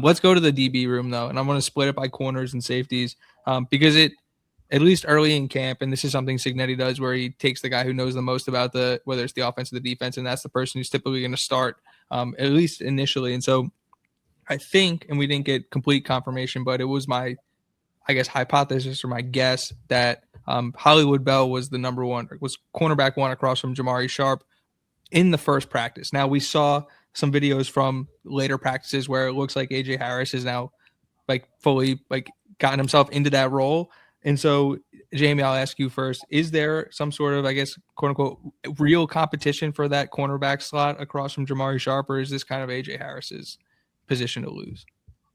Let's go to the DB room though, and I'm going to split it by corners and safeties because it, at least early in camp, and this is something Cignetti does where he takes the guy who knows the most about whether it's the offense or the defense, and that's the person who's typically going to start at least initially. And so I think, and we didn't get complete confirmation, but it was my, I guess, hypothesis or my guess that Hollywood Bell was the number one, was cornerback one across from Jamari Sharp in the first practice. Now we saw some videos from later practices where it looks like AJ Harris is now like fully like gotten himself into that role. And so, Jamie, I'll ask you first, is there some sort of, I guess, quote unquote, real competition for that cornerback slot across from Jamari Sharp, or is this kind of AJ Harris's position to lose?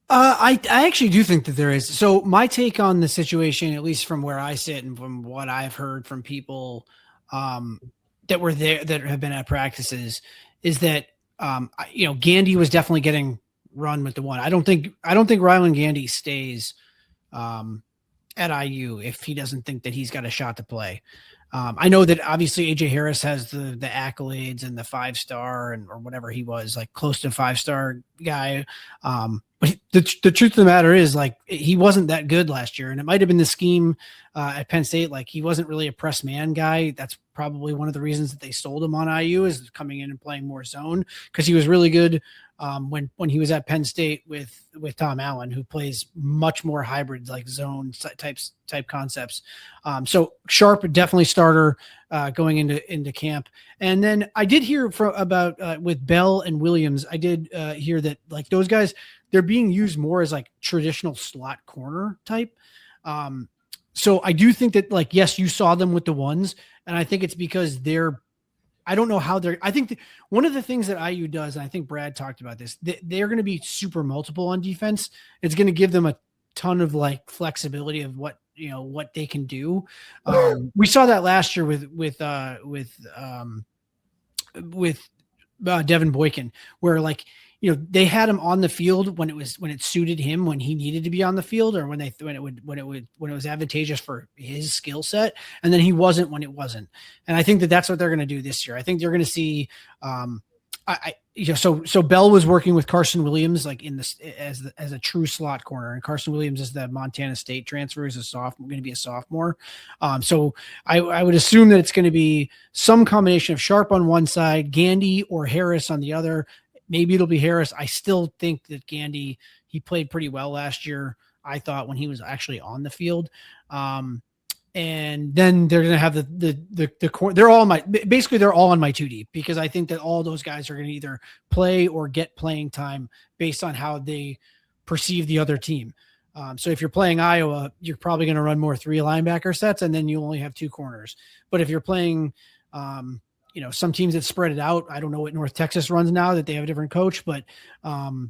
I actually do think that there is. So my take on the situation, at least from where I sit and from what I've heard from people that were there, that have been at practices, is that, Gandy was definitely getting run with the one. I don't think Ryland Gandy stays at IU if he doesn't think that he's got a shot to play. I know that obviously AJ Harris has the accolades and the 5-star or whatever he was, like close to 5-star guy. But the truth of the matter is, like, he wasn't that good last year, and it might have been the scheme at Penn State. Like, he wasn't really a press man guy. That's probably one of the reasons that they sold him on IU, is coming in and playing more zone, because he was really good when he was at Penn State with Tom Allen, who plays much more hybrid, like zone type concepts. So Sharp, definitely starter going into camp. And then I did hear about with Bell and Williams. I did hear that, like, those guys, they're being used more as like traditional slot corner type. So I do think that, like, yes, you saw them with the ones, and I think it's because I don't know how I think one of the things that IU does, and I think Brad talked about this, they're going to be super multiple on defense. It's going to give them a ton of like flexibility of what they can do. We saw that last year with Devin Boykin, where, like, they had him on the field when it suited him, when he needed to be on the field, or when it was advantageous for his skill set, and then he wasn't when it wasn't. And I think that that's what they're going to do this year. I think they're going to see, so Bell was working with Carson Williams, like as a true slot corner, and Carson Williams is the Montana State transfer, is going to be a sophomore. So I would assume that it's going to be some combination of Sharp on one side, Gandy or Harris on the other. Maybe it'll be Harris. I still think that Gandy, he played pretty well last year, I thought, when he was actually on the field. And then they're going to have the core. They're all on my 2 deep, because I think that all those guys are going to either play or get playing time based on how they perceive the other team. So if you're playing Iowa, you're probably going to run more 3 linebacker sets, and then you only have 2 corners. But if you're playing, some teams that spread it out, I don't know what North Texas runs now that they have a different coach, but that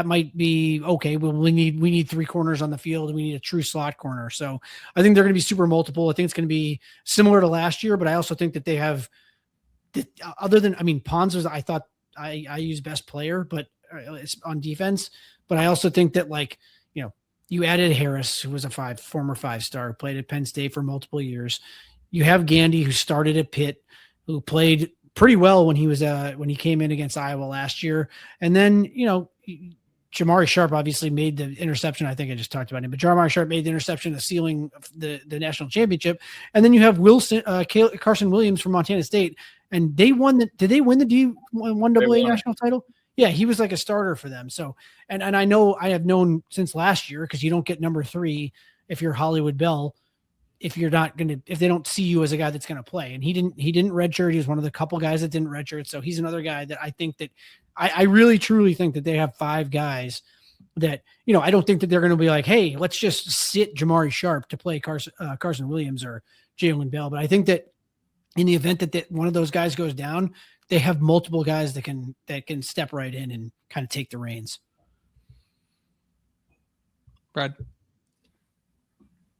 might be okay. Well, we need 3 corners on the field, and we need a true slot corner. So I think they're going to be super multiple. I think it's going to be similar to last year, but I also think that they have, Pons was, I thought I use best player, but it's on defense. But I also think that, like, you added Harris, who was a former 5-star, played at Penn State for multiple years. You have Gandy, who started at Pitt, who played pretty well when he came in against Iowa last year. And then, Jamari Sharp obviously made the interception. I think I just talked about him, but Jamari Sharp made the interception, the sealing of the national championship. And then you have Carson Williams from Montana State, and they won did they win the D1AA national title? Yeah, he was like a starter for them. So, and I know, I have known since last year, because you don't get number 3 if you're Hollywood Bell, if they don't see you as a guy that's going to play. And he didn't redshirt. He was one of the couple guys that didn't redshirt. So he's another guy that I think that I really truly think that they have 5 guys that, I don't think that they're going to be like, hey, let's just sit Jamari Sharp to play Carson Williams or Jalen Bell. But I think that in the event that one of those guys goes down, they have multiple guys that can step right in and kind of take the reins. Brad.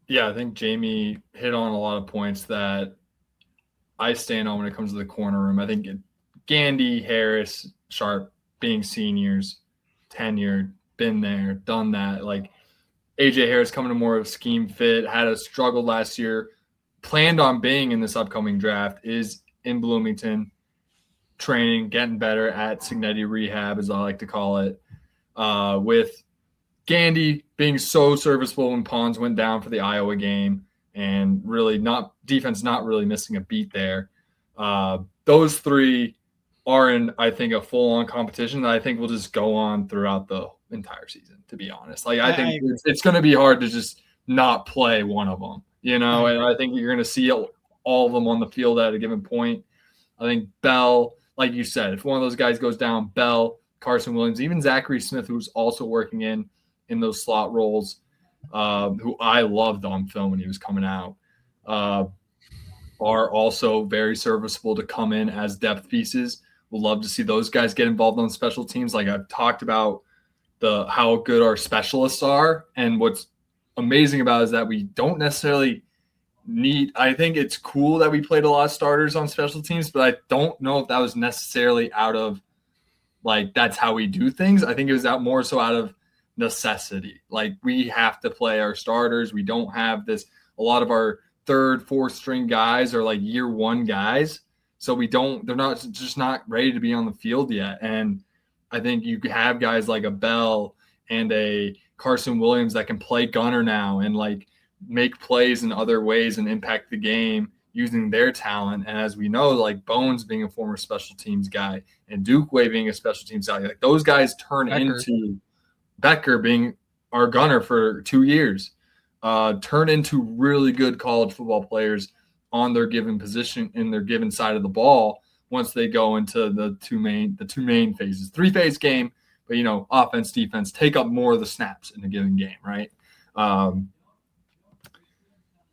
Yeah, I think Jamie hit on a lot of points that I stand on when it comes to the corner room. I think Gandy, Harris, Sharp, being seniors, tenured, been there, done that. Like, AJ Harris coming to more of a scheme fit, had a struggle last year, planned on being in this upcoming draft, is in Bloomington, training, getting better at Cignetti rehab, as I like to call it. with Gandy being so serviceable when Pons went down for the Iowa game, and really not really missing a beat there. Those three are in, I think, a full-on competition that I think will just go on throughout the entire season, to be honest. Like, I think it's going to be hard to just not play one of them, and I think you're going to see all of them on the field at a given point. I think Bell, like you said, if one of those guys goes down, Bell, Carson Williams, even Zachary Smith, who's also working in those slot roles, who I loved on film when he was coming out, are also very serviceable to come in as depth pieces. We'll love to see those guys get involved on special teams. Like I've talked about how good our specialists are, and what's amazing about it is that we don't necessarily need. I think it's cool that we played a lot of starters on special teams, but I don't know if that was necessarily out of like that's how we do things. I think it was more so out of necessity. Like we have to play our starters. We don't have this. A lot of our third, fourth string guys are like year one guys. So they're not ready to be on the field yet. And I think you have guys like a Bell and a Carson Williams that can play gunner now and like make plays in other ways and impact the game using their talent. And as we know, like Bones being a former special teams guy and Duke Way being a special teams guy, like those guys turn into Becker being our gunner for 2 years, turn into really good college football players on their given position in their given side of the ball once they go into the two main phases. 3-phase game, but offense, defense take up more of the snaps in a given game, right?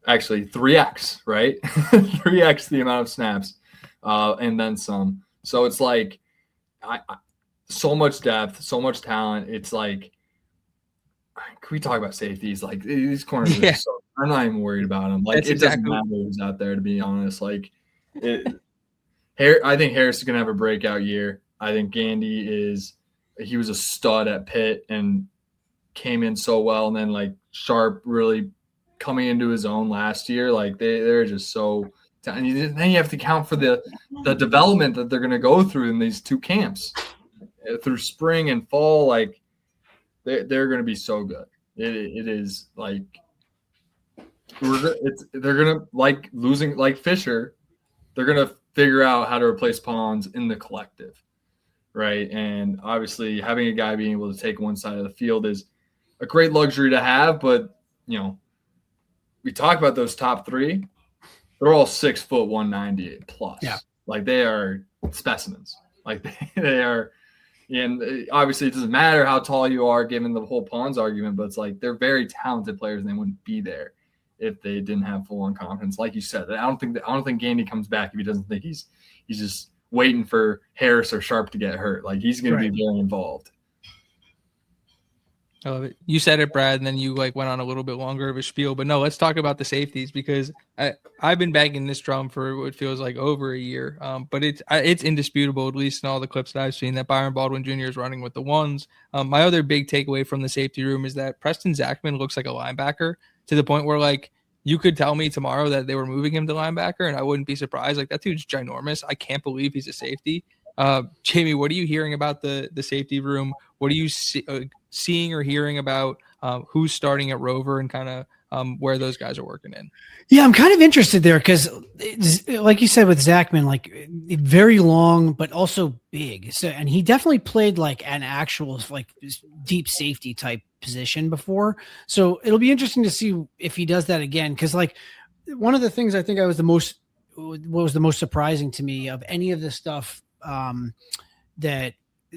Actually 3x, right? 3x the amount of snaps, and then some. So it's like so much depth, so much talent. It's like, can we talk about safeties? Like these corners are so, I'm not even worried about them. Like it doesn't matter who's out there, to be honest. Like I think Harris is gonna have a breakout year. I think Gandy he was a stud at Pitt and came in so well, and then like Sharp really coming into his own last year. Like they're just so. And then you have to count for the development that they're going to go through in these two camps through spring and fall. Like they're going to be so good. It is like they're going to like losing like Fisher. They're going to figure out how to replace Pons in the collective, right? And obviously having a guy being able to take one side of the field is a great luxury to have. But we talk about those top three. They're all 6 foot 190 plus. Yeah. Like they are specimens. Like they are, and obviously it doesn't matter how tall you are given the whole Pons argument, but it's like they're very talented players and they wouldn't be there if they didn't have full on confidence. Like you said, I don't think Gandy comes back if he doesn't think he's just waiting for Harris or Sharp to get hurt. Like he's going to be very involved. I love it. You said it, Brad, and then you like went on a little bit longer of a spiel. But no, let's talk about the safeties because I've been banging this drum for what feels like over a year. But it's indisputable, at least in all the clips that I've seen, that Byron Baldwin Jr. is running with the ones. My other big takeaway from the safety room is that Preston Zachman looks like a linebacker to the point where like you could tell me tomorrow that they were moving him to linebacker, and I wouldn't be surprised. Like that dude's ginormous. I can't believe he's a safety. Jamie, what are you hearing about the safety room? What are you seeing or hearing about who's starting at Rover and kind of where those guys are working in? Yeah, I'm kind of interested there because, like you said with Zachman, like very long but also big. So, and he definitely played like an actual like deep safety type position before. So it'll be interesting to see if he does that again. Because like one of the things I think what was the most surprising to me of any of this stuff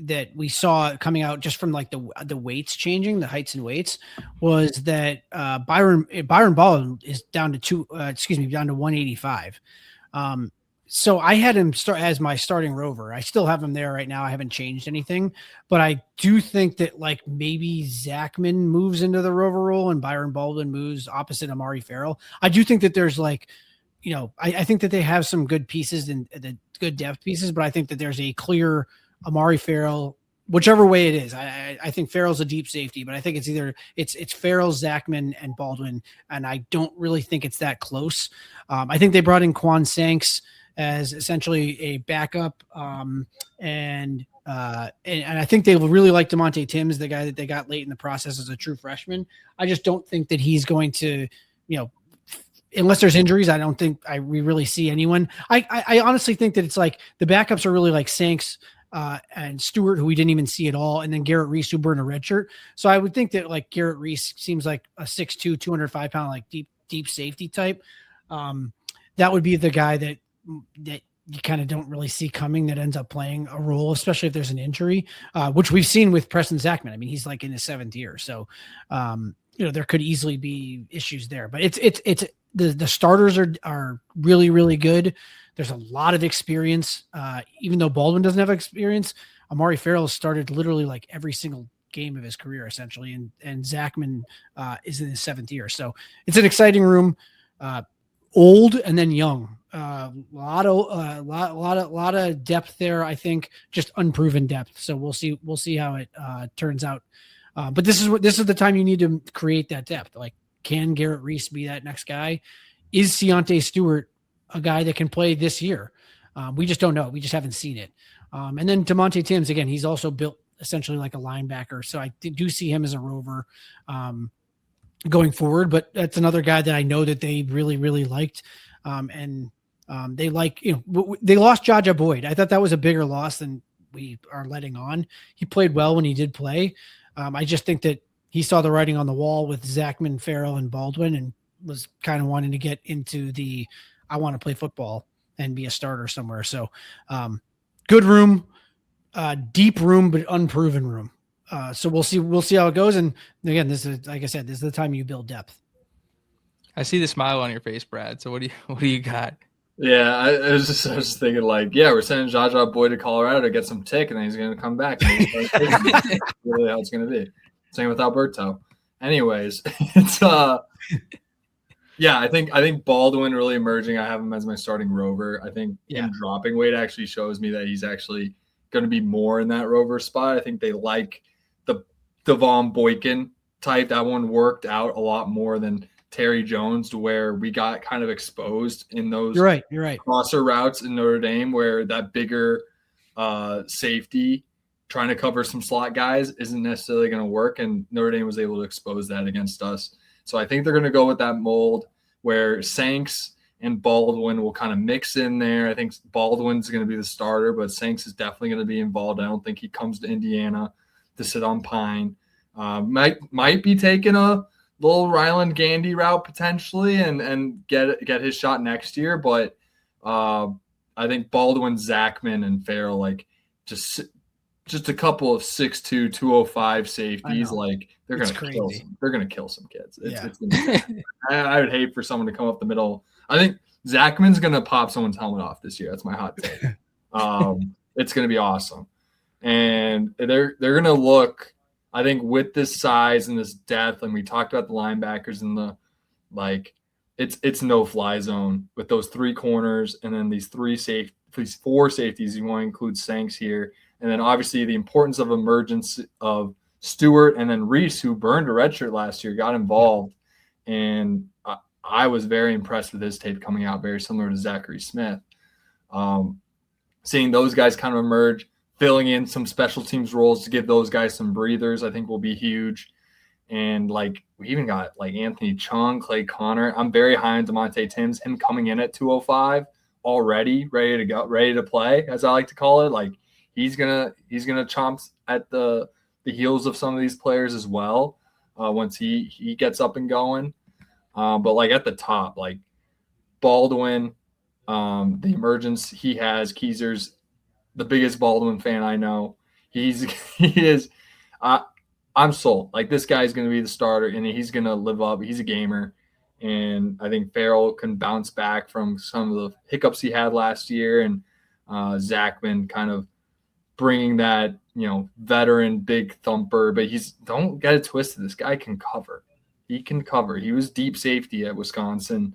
that we saw coming out just from like the weights changing, the heights and weights, was that Byron Baldwin is down to 185. So I had him start as my starting Rover. I still have him there right now. I haven't changed anything, but I do think that like maybe Zachman moves into the Rover role and Byron Baldwin moves opposite Amari Farrell. I do think that there's like, I think that they have some good pieces and the good depth pieces, but I think that there's a clear Amari Farrell, whichever way it is. I think Farrell's a deep safety, but I think it's Farrell, Zachman, and Baldwin, and I don't really think it's that close. I think they brought in Quan Sanks as essentially a backup. And I think they really like DeMonte Timms, the guy that they got late in the process as a true freshman. I just don't think that he's going to, unless there's injuries, I don't think we really see anyone. I honestly think that it's like the backups are really like Sanks and Stewart, who we didn't even see at all, and then Garrett Reese, who burned a red shirt. So I would think that like Garrett Reese seems like a 6'2", 205-pound, like deep safety type. That would be the guy that you kind of don't really see coming that ends up playing a role, especially if there's an injury, which we've seen with Preston Zachman. I mean, he's like in his 7th year. So, there could easily be issues there, but it's the starters are really, really good. There's a lot of experience. Even though Baldwin doesn't have experience, Amari Farrell started literally like every single game of his career essentially. And Zachman is in his 7th year. So it's an exciting room, old and then young. A lot of depth there. I think just unproven depth. So we'll see how it turns out. But this is the time you need to create that depth. Like, can Garrett Reese be that next guy? Is Keontae Stewart a guy that can play this year? We just don't know. We just haven't seen it. And then DeMonte Timms, again, he's also built essentially like a linebacker. So I do see him as a rover going forward. But that's another guy that I know that they really, really liked. They like, they lost Jaja Boyd. I thought that was a bigger loss than we are letting on. He played well when he did play. I just think that he saw the writing on the wall with Zachman, Farrell, and Baldwin, and was kind of wanting to get into I want to play football and be a starter somewhere. So good room, deep room, but unproven room. So we'll see how it goes. And again, this is, like I said, this is the time you build depth. I see the smile on your face, Brad. So what do you got? Yeah, I was just thinking like, yeah, we're sending Jaja Boyd to Colorado to get some tick, and then he's going to come back. And really how it's going to be. Same with Alberto. Anyways, it's yeah, I think Baldwin really emerging. I have him as my starting rover. I think him dropping weight actually shows me that he's actually going to be more in that rover spot. I think they like the Devon Boykin type. That one worked out a lot more than Terry Jones, to where we got kind of exposed in those You're right. crosser routes in Notre Dame, where that bigger safety trying to cover some slot guys isn't necessarily going to work. And Notre Dame was able to expose that against us. So I think they're going to go with that mold where Sanks and Baldwin will kind of mix in there. I think Baldwin's going to be the starter, but Sanks is definitely going to be involved. I don't think he comes to Indiana to sit on Pine. Might be taking a little Ryland Gandy route potentially and get his shot next year. But I think Baldwin, Zachman, and Farrell, like just a couple of 6'2", 205 safeties, like they're gonna kill some kids. I would hate for someone to come up the middle. I think Zachman's gonna pop someone's helmet off this year. That's my hot take. It's gonna be awesome, and they're gonna look. I think with this size and this depth, and we talked about the linebackers and it's no fly zone with those 3 corners and then these 4 safeties. You want to include Sanks here. And then obviously the importance of emergence of Stewart and then Reese, who burned a red shirt last year, got involved. And I was very impressed with his tape coming out, very similar to Zachary Smith. Seeing those guys kind of emerge, filling in some special teams roles to give those guys some breathers, I think will be huge. And like we even got like Anthony Chung, Clay Connor. I'm very high on DeMonte Timms, him coming in at 205 already, ready to go, ready to play, as I like to call it. Like he's gonna chomp at the heels of some of these players as well once he gets up and going. But like at the top, like Baldwin, the emergence he has, Keezer's the biggest Baldwin fan I know. He is. I'm sold. Like this guy's going to be the starter, and he's going to live up. He's a gamer, and I think Farrell can bounce back from some of the hiccups he had last year, and Zachman kind of bringing that veteran big thumper. But don't get it twisted. This guy can cover. He can cover. He was deep safety at Wisconsin.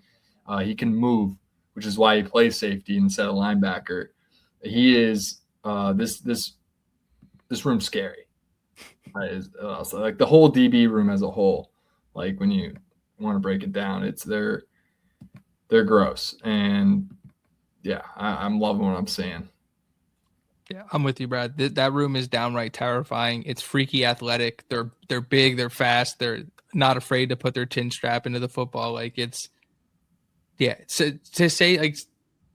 He can move, which is why he plays safety instead of linebacker. He is this room's scary. So like the whole DB room as a whole, like when you want to break it down, they're gross. And yeah, I'm loving what I'm seeing. Yeah, I'm with you, Brad. That room is downright terrifying. It's freaky athletic. They're big, they're fast, they're not afraid to put their chin strap into the football. Like it's yeah. So to say like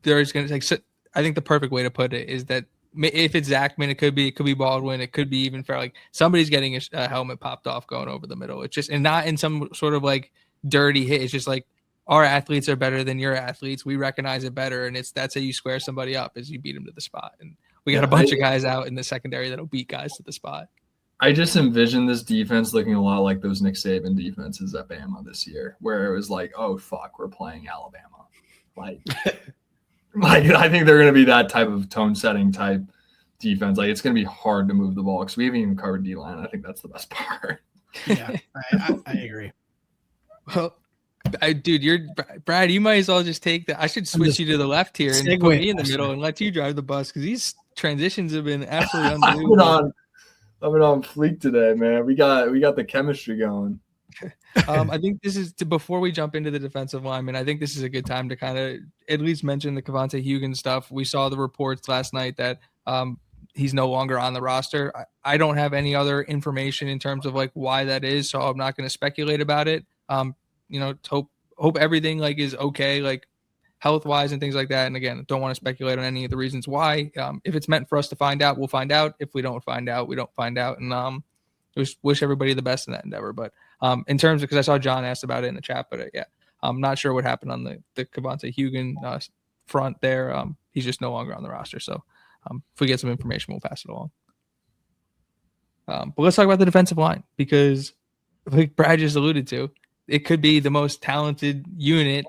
there's gonna like so, I think the perfect way to put it is that if it's Zachman, it could be Baldwin, it could be even fair. Like somebody's getting a helmet popped off going over the middle. It's just and not in some sort of like dirty hit. It's just like our athletes are better than your athletes. We recognize it better, and that's how you square somebody up is you beat them to the spot. And we got a bunch of guys out in the secondary that'll beat guys to the spot. I just envision this defense looking a lot like those Nick Saban defenses at Bama this year, where it was like, oh fuck, we're playing Alabama. Like I think they're going to be that type of tone-setting type defense. Like it's going to be hard to move the ball because we haven't even covered D-line. I think that's the best part. Yeah, I agree. Well, dude, Brad. You might as well just take that. I should switch you to the left here and put me in the middle and let you drive the bus because these transitions have been absolutely unbelievable. I've been on fleek today, man. We got the chemistry going. I think this is before we jump into the defensive lineman. I think this is a good time to kind of at least mention the Kevontae Hugan stuff. We saw the reports last night that he's no longer on the roster. I don't have any other information in terms of like why that is, so I'm not going to speculate about it. Hope everything like is okay, like health wise and things like that. And again, don't want to speculate on any of the reasons why. If it's meant for us to find out, we'll find out. If we don't find out, we don't find out. And wish everybody the best in that endeavor. But in terms of, because I saw John asked about it in the chat, but yeah, I'm not sure what happened on the Kevontae Hugan front there. He's just no longer on the roster. So if we get some information, we'll pass it along. But let's talk about the defensive line because, like Brad just alluded to, it could be the most talented unit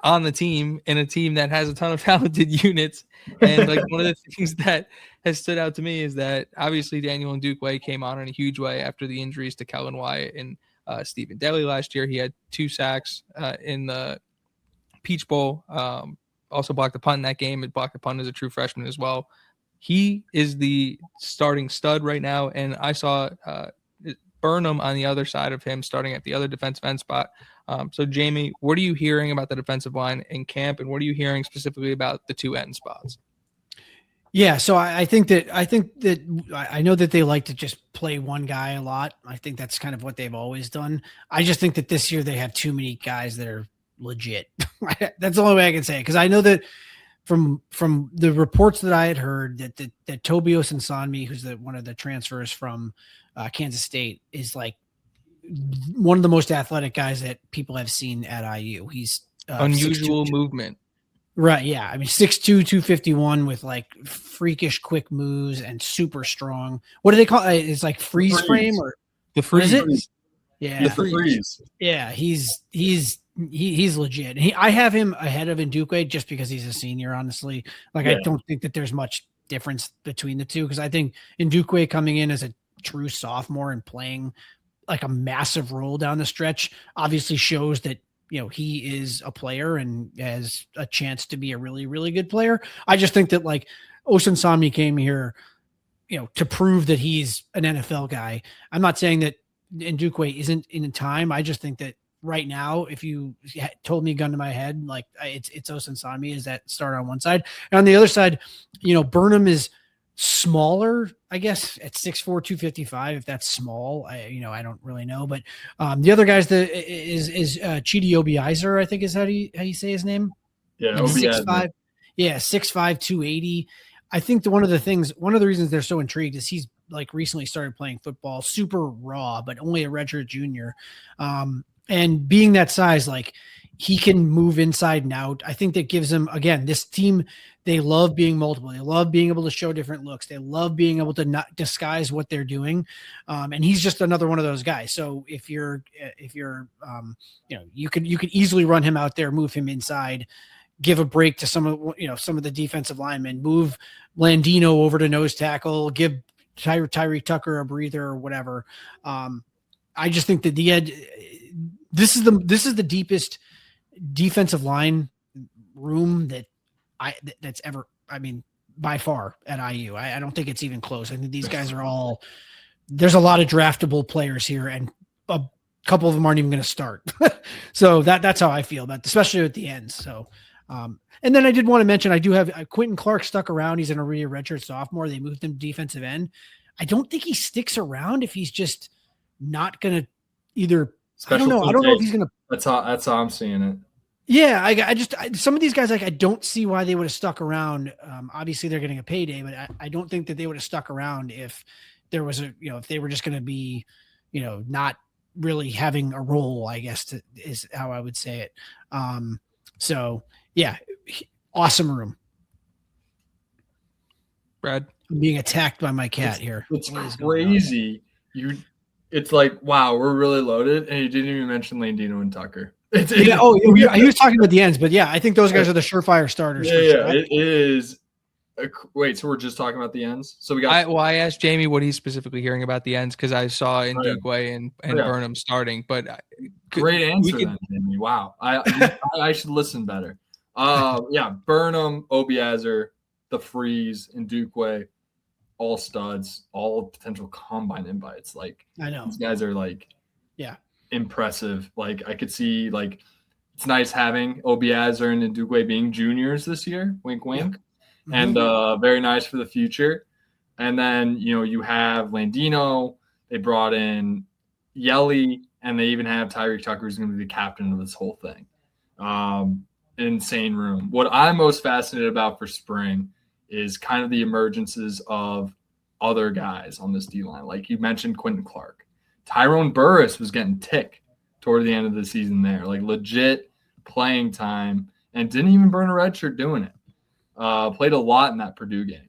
on the team in a team that has a ton of talented units. And like one of the things that has stood out to me is that obviously Daniel Ndukwe came on in a huge way after the injuries to Kellen Wyatt and Stephen Daly last year. He had 2 sacks in the Peach Bowl. Also blocked the punt in that game. It blocked the punt as a true freshman as well. He is the starting stud right now. And I saw Burnham on the other side of him starting at the other defensive end spot. So Jamie, what are you hearing about the defensive line in camp, and what are you hearing specifically about the 2 end spots? Yeah, so I think that I know that they like to just play one guy a lot. I think that's kind of what they've always done. I just think that this year they have too many guys that are legit. That's the only way I can say it, because I know that from the reports that I had heard that Tobi Osunsanmi, who's one of the transfers from Kansas State, is like one of the most athletic guys that people have seen at IU. He's unusual movement. Right. Yeah. I mean, 6'2", 251 with like freakish quick moves and super strong. What do they call it? It's like freeze frame or the freeze. What is it? Yeah. The freeze. Yeah. He's legit. I have him ahead of Ndukwe just because he's a senior, honestly. Like, yeah. I don't think that there's much difference between the two, because I think Ndukwe coming in as a true sophomore and playing like a massive role down the stretch obviously shows that, you know, he is a player and has a chance to be a really, really good player. I just think that like Osunsanmi came here, you know, to prove that he's an NFL guy. I'm not saying that Ndukwe isn't in time. I just think that right now, if you told me gun to my head, like it's Osunsanmi is that starter on one side. And on the other side, you know, Burnham is smaller, I guess, at 6'4", 255. If that's small, I don't really know. But the other guy's is Chidi Obiizer, I think is how you say his name. Yeah, 6'5". Yeah, 6'5", 280. I think one of the reasons they're so intrigued is he's like recently started playing football, super raw, but only a redshirt junior. And being that size, like he can move inside and out. I think that gives him, again, this team, they love being multiple. They love being able to show different looks. They love being able to not disguise what they're doing. And he's just another one of those guys. So if you're you could easily run him out there, move him inside, give a break to some of the defensive linemen, move Landino over to nose tackle, give Tyree Tucker a breather or whatever. I just think that this is the deepest defensive line room that's ever, I mean, by far at IU. I don't think it's even close. I think these guys are there's a lot of draftable players here, and a couple of them aren't even going to start. So that's how I feel about, especially at the end. So And then I did want to mention, I do have Quentin Clark stuck around. He's in a redshirt sophomore. They moved him to defensive end. I don't think he sticks around if he's just not going to either. I don't know. I don't know if he's going to. That's how I'm seeing it. Yeah, I just some of these guys, like, I don't see why they would have stuck around. Obviously, they're getting a payday, but I don't think that they would have stuck around if there was if they were just going to be, not really having a role, I guess is how I would say it. So yeah, awesome room. Brad, I'm being attacked by my cat here. It's crazy. It's like, wow, we're really loaded, and you didn't even mention Landino and Tucker. He was talking about the ends, but yeah, I think those guys are the surefire starters. Yeah, it is. Wait, so we're just talking about the ends? So we got. I asked Jamie what he's specifically hearing about the ends because I saw in Dukeway and Burnham starting. But great answer, then, Jamie. Wow, I should listen better. Yeah, Burnham, Obiazer, the Freeze, and Dukeway, all studs, all potential combine invites. Like, I know these guys are impressive. Like, I could see, like, it's nice having Obiazer and Dukeway being juniors this year. Wink, wink. Yeah. And very nice for the future. And then, you have Landino. They brought in Yelly, and they even have Tyreek Tucker, who's going to be the captain of this whole thing. Insane room. What I'm most fascinated about for spring is kind of the emergences of other guys on this D-line. Like you mentioned, Quentin Clark. Tyrone Burris was getting tick toward the end of the season there. Like, legit playing time, and didn't even burn a red shirt doing it. Played a lot in that Purdue game.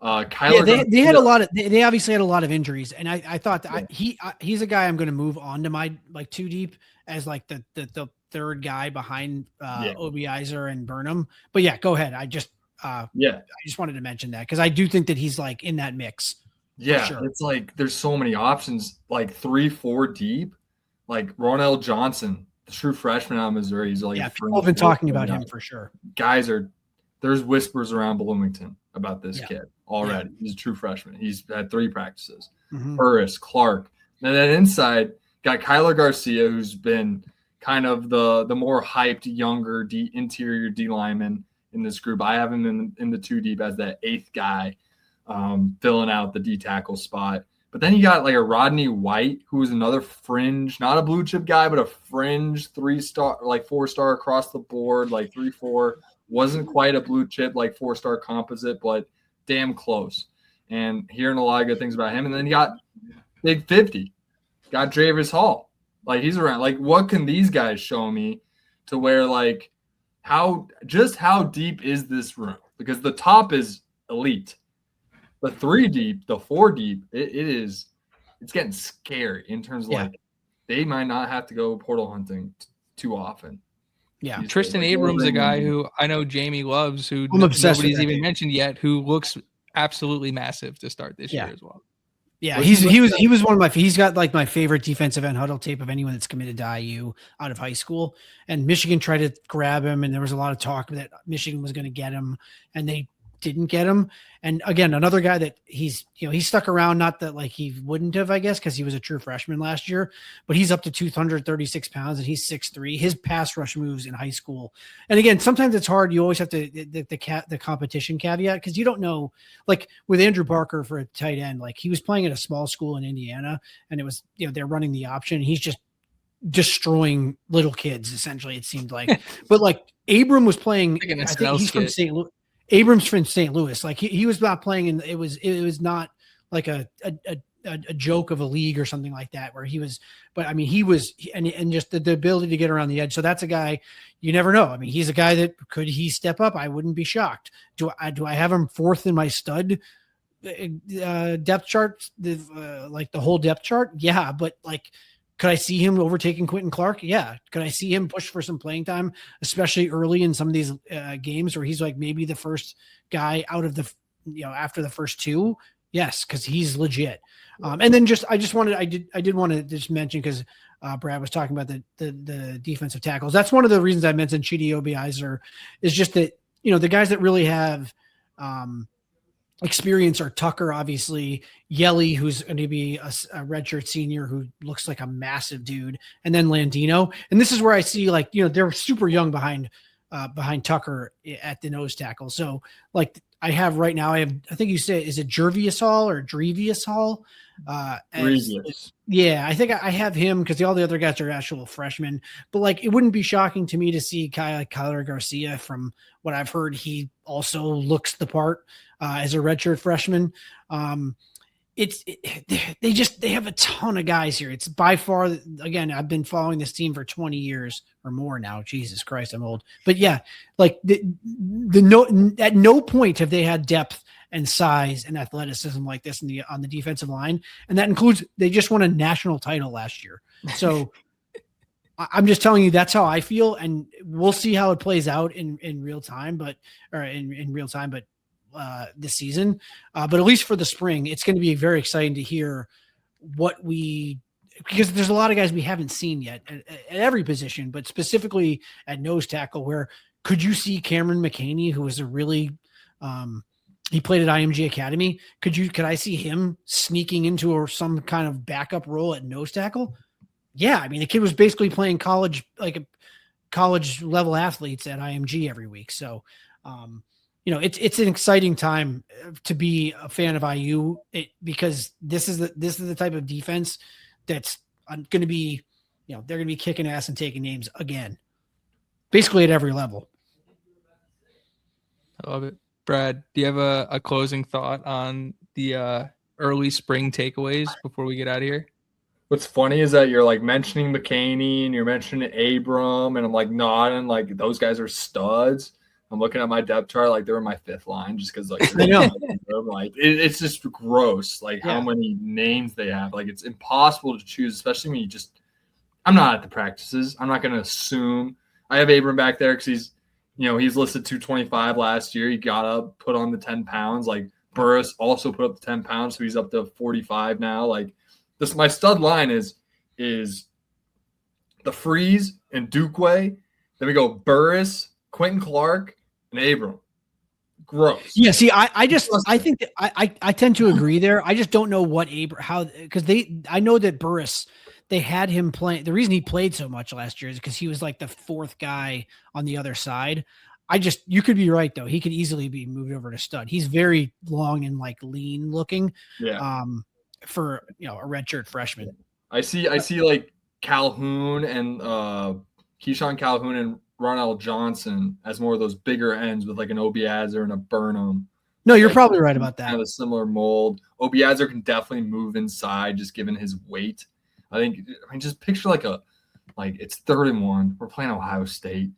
They had a lot of. They obviously had a lot of injuries, and I thought that he's a guy I'm going to move on to my two deep as like the third guy behind Obiazer and Burnham. But yeah, go ahead. I just wanted to mention that because I do think that he's like in that mix. Yeah, sure. It's like there's so many options, like 3-4 deep, like Ronell Johnson, the true freshman out of Missouri. He's like people have been talking about him for sure. There's whispers around Bloomington about this kid already. He's a true freshman. He's had 3 practices. Burris, Clark. And then inside, got Kyler Garcia, who's been kind of the more hyped, younger interior D lineman in this group. I have him in the 2 deep as that 8th guy, filling out the D tackle spot. But then you got like a Rodney White, who is another fringe, not a blue chip guy, but a fringe 3-star, like 4-star across the board, like 3-4. Wasn't quite a blue chip, like 4-star composite, but damn close. And hearing a lot of good things about him. And then you got Big 50, got Dravis Hall. Like, he's around. Like, what can these guys show me to where, like, how deep is this room? Because the top is elite. The 3 deep, the 4 deep, it's getting scary in terms of like they might not have to go portal hunting too often. Yeah, Tristan Abrams, a guy who I know Jamie loves, who nobody's even mentioned yet, who looks absolutely massive to start this year as well. Yeah, he was one of my. He's got like my favorite defensive end huddle tape of anyone that's committed to IU out of high school. And Michigan tried to grab him, and there was a lot of talk that Michigan was going to get him, and they didn't get him. And again, another guy that he's stuck around, not that like he wouldn't have, I guess, because he was a true freshman last year, but he's up to 236 pounds and he's 6'3". His pass rush moves in high school. And again, sometimes it's hard. You always have to the competition caveat, because you don't know, like with Andrew Barker for a tight end, like he was playing at a small school in Indiana, and it was, they're running the option. He's just destroying little kids, essentially, it seemed like. But like Abram was playing, I think he's from St. Louis. Abrams from St. Louis, like he was not playing, and it was not like a joke of a league or something like that where he was. But I mean, he was, and just the ability to get around the edge. So that's a guy you never know. I mean, he's a guy that could he step up? I wouldn't be shocked. Do I have him 4th in my stud depth chart, like the whole depth chart? Yeah, but like, could I see him overtaking Quentin Clark? Yeah. Could I see him push for some playing time, especially early in some of these games where he's like maybe the first guy out of the, after the first 2? Yes, because he's legit. And then I did want to just mention, because Brad was talking about the defensive tackles. That's one of the reasons I mentioned Chidi Obiazer, is just that, the guys that really have experience are Tucker, obviously, Yelly, who's going to be a redshirt senior who looks like a massive dude, and then Landino. And this is where I see, like, they're super young behind behind Tucker at the nose tackle. So like I have right now, I think you said, is it Jervius Hall or Drevius Hall? Yeah, I think I have him because all the other guys are actual freshmen. But like, it wouldn't be shocking to me to see Kyler Garcia. From what I've heard, he also looks the part as a redshirt freshman. They have a ton of guys here. It's by far, again, I've been following this team for 20 years or more now. Jesus Christ, I'm old. But yeah, like at no point have they had depth and size and athleticism like this on the defensive line. And that includes, they just won a national title last year. So I'm just telling you, that's how I feel. And we'll see how it plays out in real time, in real time, this season. But at least for the spring, it's going to be very exciting to hear because there's a lot of guys we haven't seen yet at every position, but specifically at nose tackle, where could you see Cameron McCaney, who was a really, he played at IMG Academy. Could I see him sneaking into some kind of backup role at nose tackle? Yeah. I mean, the kid was basically playing college level athletes at IMG every week. So, it's an exciting time to be a fan of IU because this is the type of defense that's going to be, they're going to be kicking ass and taking names again, basically at every level. I love it. Brad, do you have a closing thought on the early spring takeaways before we get out of here? What's funny is that you're like mentioning McCaney and you're mentioning Abram, and I'm like nodding, like those guys are studs. I'm looking at my depth chart, like they were my fifth line, just because like I know. Like it's just gross, like how many names they have. Like it's impossible to choose, especially when I'm not at the practices. I'm not going to assume. I have Abram back there because he's listed 225 last year. He got up, put on the 10 pounds. Like Burris also put up the 10 pounds, so he's up to 45 now. Like this, my stud line is the Freeze and Dukeway. Then we go Burris, Quentin Clark, and Abram. Gross. Yeah. See, I think that I tend to agree there. I just don't know because I know that Burris, they had him playing. The reason he played so much last year is because he was like the fourth guy on the other side. You could be right though. He could easily be moved over to stud. He's very long and like lean looking. Yeah. For a redshirt freshman. I see like Calhoun and Keyshawn Calhoun and Ronald Johnson as more of those bigger ends with like an Obiazer and a Burnham. No, you're probably right about that. Kind of a similar mold. Obiazer can definitely move inside just given his weight. I mean, just picture it's 3rd and 1. We're playing Ohio State.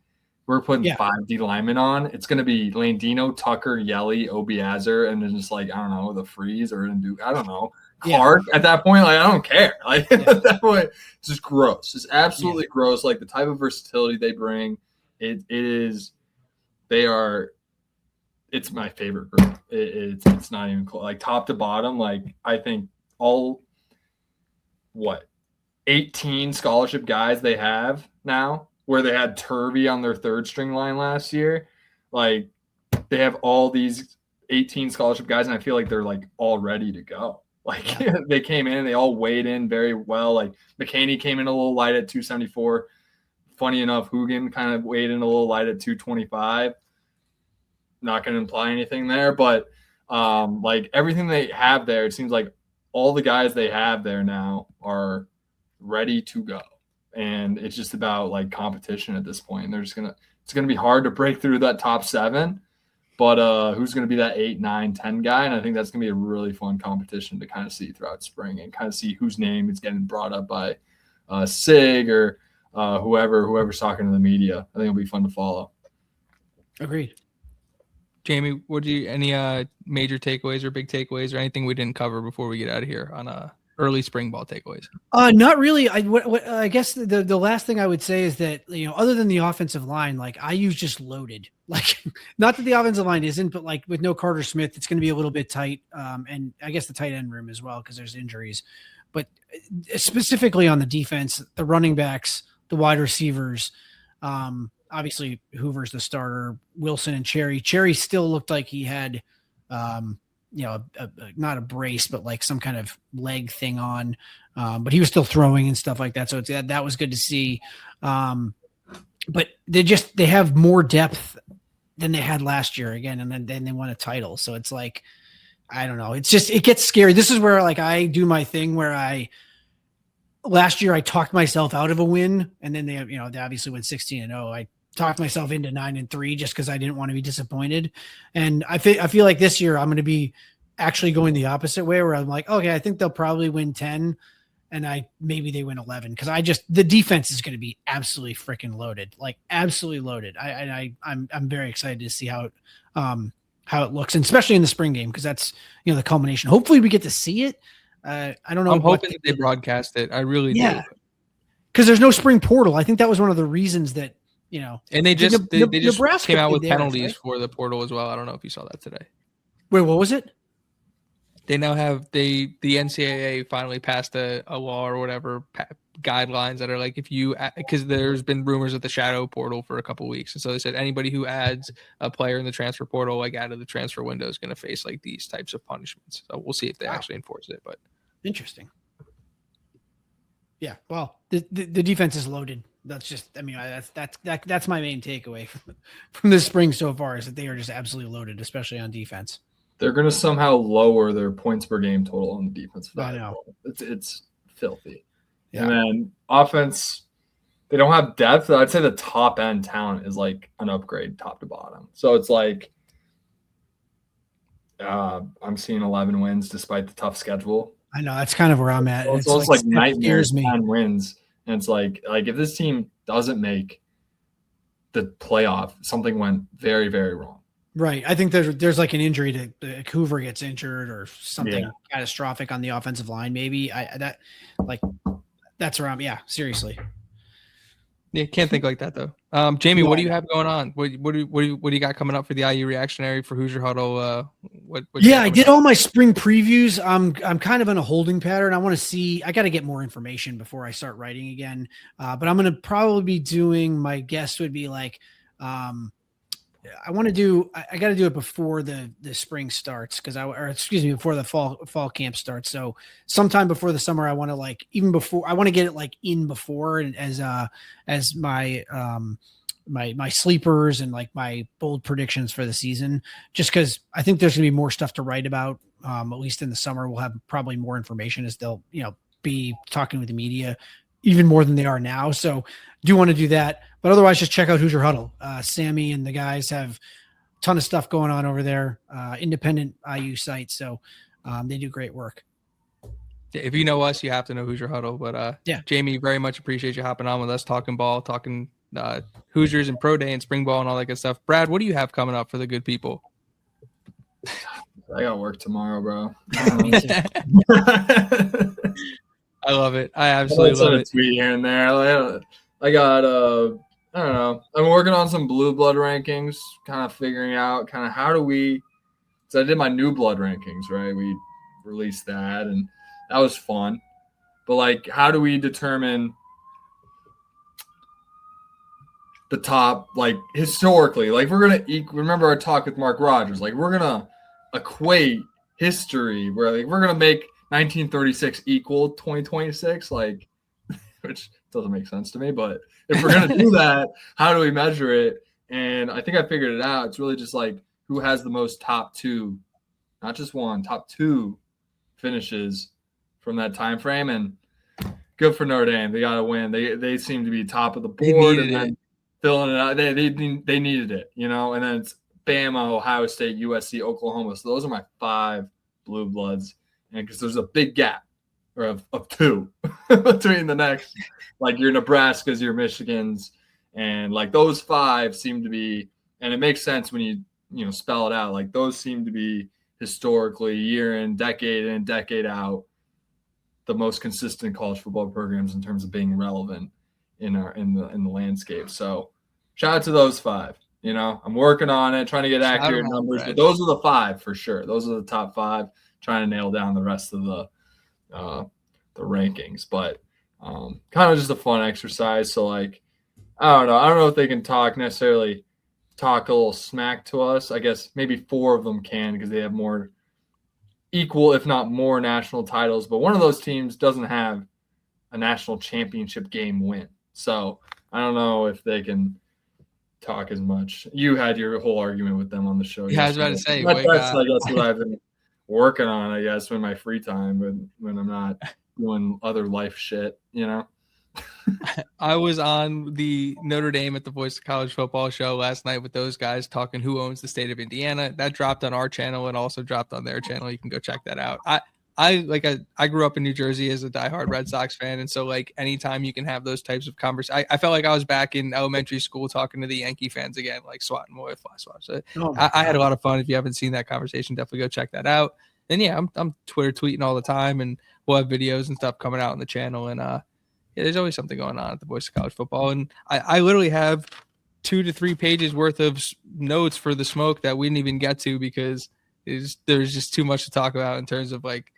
We're putting 5 D linemen on. It's going to be Landino, Tucker, Yelly, Obiazer, and then just I don't know, the Freeze or Duke. I don't know. Clark at that point, I don't care. At that point, it's just gross. It's absolutely gross. Like the type of versatility they bring, it's my favorite group. It's not even close. Like top to bottom, I think 18 scholarship guys they have now, where they had Turvey on their 3rd string line last year. Like they have all these 18 scholarship guys, and I feel like they're all ready to go. They came in, they all weighed in very well. Like McCaney came in a little light at 274. Funny enough, Hugin kind of weighed in a little light at 225. Not going to imply anything there, but everything they have there, it seems like all the guys they have there now are ready to go. And it's just about competition at this point. And it's going to be hard to break through that top 7. But who's going to be that 8, 9, 10 guy? And I think that's going to be a really fun competition to kind of see throughout spring and kind of see whose name is getting brought up by Sig or whoever's talking to the media. I think it'll be fun to follow. Agreed. Jamie, any major takeaways or big takeaways or anything we didn't cover before we get out of here on early spring ball takeaways? Not really. I guess the last thing I would say is that, other than the offensive line, IU's just loaded. Not that the offensive line isn't, but with no Carter Smith, it's going to be a little bit tight. And I guess the tight end room as well, because there's injuries. But specifically on the defense, the running backs, the wide receivers, obviously Hoover's the starter, Wilson and Cherry. Cherry still looked like he had, not a brace, but some kind of leg thing on. But he was still throwing and stuff like that. So that was good to see. but they have more depth than they had last year again, and then they won a title. So it's like, I don't know. It's just, it gets scary. This is where like I do my thing where last year I talked myself out of a win, and then they obviously went 16-0. I talked myself into 9-3 just because I didn't want to be disappointed. And I feel like this year I'm going to be actually going the opposite way, where I'm like, okay, I think they'll probably win 10, and maybe they win 11, because the defense is going to be absolutely freaking loaded, like absolutely loaded. I'm very excited to see how it looks, and especially in the spring game, because that's the culmination. Hopefully we get to see it. I don't know. I'm hoping that they broadcast it. I really do. Because there's no spring portal. I think that was one of the reasons that and they just Nebraska came out with theirs, penalties right? for the portal as well. I don't know if you saw that today. Wait, what was it? They now have the NCAA finally passed a law or whatever guidelines that are like, because there's been rumors of the shadow portal for a couple of weeks, and so they said anybody who adds a player in the transfer portal like out of the transfer window is going to face like these types of punishments. So we'll see if they actually enforce it. But interesting. Yeah, well, the defense is loaded. That's just, that's my main takeaway from this spring so far, is that they are just absolutely loaded, especially on defense. They're going to somehow lower their points per game total on the defensive side. I know. It's filthy. Yeah. And then offense, they don't have depth. I'd say the top end talent is like an upgrade top to bottom. So it's like I'm seeing 11 wins despite the tough schedule. I know, that's kind of where I'm at. It's like nightmares, 10 wins. And it's like if this team doesn't make the playoff, something went very, very wrong. Right. I think there's like an injury to Hoover gets injured or something catastrophic on the offensive line. Maybe that's where I'm. Yeah, seriously. Yeah, can't think like that though. Jamie, what do you have going on? What do you got coming up for the IU reactionary for Hoosier Huddle? I did all my spring previews. I'm kind of in a holding pattern. I want to see. I got to get more information before I start writing again. But I'm going to probably be doing. My guess would be like. I got to do it before the spring starts, before the fall camp starts. So sometime before the summer, I want to I want to get it like in before, and as my my sleepers and like my bold predictions for the season, just because I think there's gonna be more stuff to write about. At least in the summer, we'll have probably more information as they'll be talking with the media even more than they are now. So do want to do that, but otherwise just check out Hoosier Huddle. Sammy and the guys have a ton of stuff going on over there. Independent IU site. So they do great work. If you know us, you have to know Hoosier Huddle. But Jamie, very much appreciate you hopping on with us, talking ball, talking Hoosiers and Pro Day and spring ball and all that good stuff. Brad, what do you have coming up for the good people? I got work tomorrow, bro. I love it. I absolutely love it. Tweet here and there. I got I don't know. I'm working on some blue blood rankings, kind of figuring out how do we. So I did my new blood rankings, right? We released that, and that was fun. But how do we determine the top, historically? We're gonna remember our talk with Mark Rogers. We're gonna equate history where we're gonna make 1936 equal 2026, which doesn't make sense to me. But if we're gonna do that, how do we measure it? And I think I figured it out. It's really just who has the most top two, not just one, top two finishes from that time frame. And good for Notre Dame. They got to win. They seem to be top of the board, and then filling it out. They needed it, And then it's Bama, Ohio State, USC, Oklahoma. So those are my 5 blue bloods. And because there's a big gap of 2 between the next, your Nebraskas, your Michigans, and those 5 seem to be, and it makes sense when you spell it out. Those seem to be historically, year in, decade out, the most consistent college football programs in terms of being relevant in the landscape. So shout out to those 5. I'm working on it, trying to get accurate numbers, but those are the 5 for sure. Those are the top 5. Trying to nail down the rest of the rankings, but kind of just a fun exercise. So I don't know if they can necessarily talk a little smack to us. I guess maybe 4 of them can, because they have more equal, if not more, national titles. But one of those teams doesn't have a national championship game win. So I don't know if they can talk as much. You had your whole argument with them on the show. Yeah, I was about to say, that's I guess what I've been working on. I guess in my free time, when I'm not doing other life shit, you know. I was on the Notre Dame at the Voice of College Football show last night with those guys talking who owns the state of Indiana. That dropped on our channel and also dropped on their channel. You can go check that out. I grew up in New Jersey as a diehard Red Sox fan, and so like anytime you can have those types of conversations, I felt like I was back in elementary school talking to the Yankee fans again, like swatting away fly swaps. So I had a lot of fun. If you haven't seen that conversation, definitely go check that out. And yeah, I'm Twitter tweeting all the time, and we'll have videos and stuff coming out on the channel. And yeah, there's always something going on at the Voice of College Football, and I literally have 2 to 3 pages worth of notes for the smoke that we didn't even get to because there's just too much to talk about in terms of like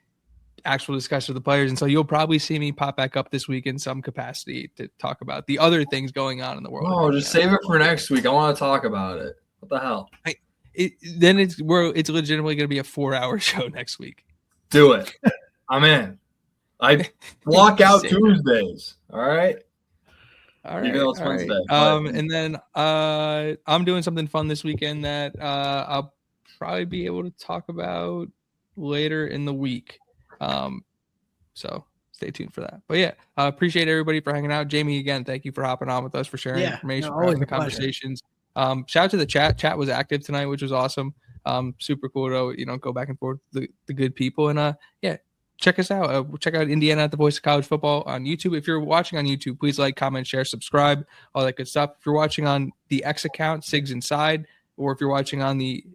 actual discussion of the players. And so you'll probably see me pop back up this week in some capacity to talk about the other things going on in the world. Oh, just save it for next week. I want to talk about it. What the hell? Then it's legitimately going to be a 4-hour show next week. Do it. I'm in. I block out Tuesdays. All right. All right. All right. And then I'm doing something fun this weekend that I'll probably be able to talk about later in the week. So stay tuned for that. But yeah, appreciate everybody for hanging out. Jamie, again, thank you for hopping on with us, for sharing information, for having the conversations. Shout out to the chat. Chat was active tonight, which was awesome. Super cool to go back and forth with the good people. And yeah, check us out. Check out Indiana at the Voice of College Football on YouTube. If you're watching on YouTube, please like, comment, share, subscribe, all that good stuff. If you're watching on the X account, Sigs Inside, or if you're watching on the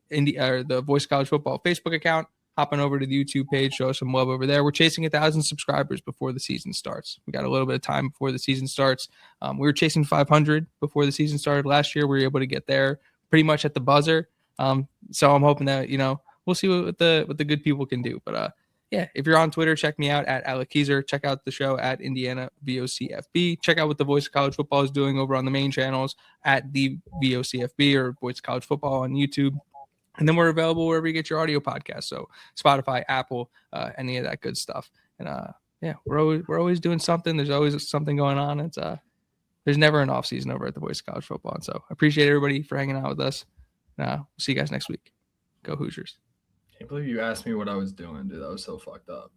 Voice of College Football Facebook account, hop on over to the YouTube page, show us some love over there. We're chasing 1,000 subscribers before the season starts. We got a little bit of time before the season starts. We were chasing 500 before the season started last year. We were able to get there pretty much at the buzzer. So I'm hoping that, we'll see what the good people can do. But yeah, if you're on Twitter, check me out at Alec Keyser. Check out the show at Indiana VOCFB. Check out what the Voice of College Football is doing over on the main channels at the VOCFB or Voice of College Football on YouTube. And then we're available wherever you get your audio podcast. So Spotify, Apple, any of that good stuff. And yeah, we're always doing something. There's always something going on. It's there's never an off season over at the Voice of College Football. And so I appreciate everybody for hanging out with us. We'll see you guys next week. Go Hoosiers. Can't believe you asked me what I was doing, dude. That was so fucked up.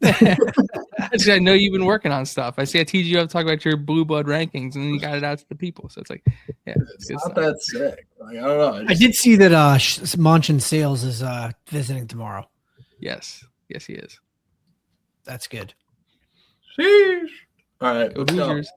I know you've been working on stuff. I see I teased you up to talk about your blue blood rankings, and then you got it out to the people. So it's like, yeah, it's not stuff. That sick. Like, I don't know. I did see that Monchin Sales is visiting tomorrow. Yes, he is. That's good. Sheesh. All right, Go Hoosiers.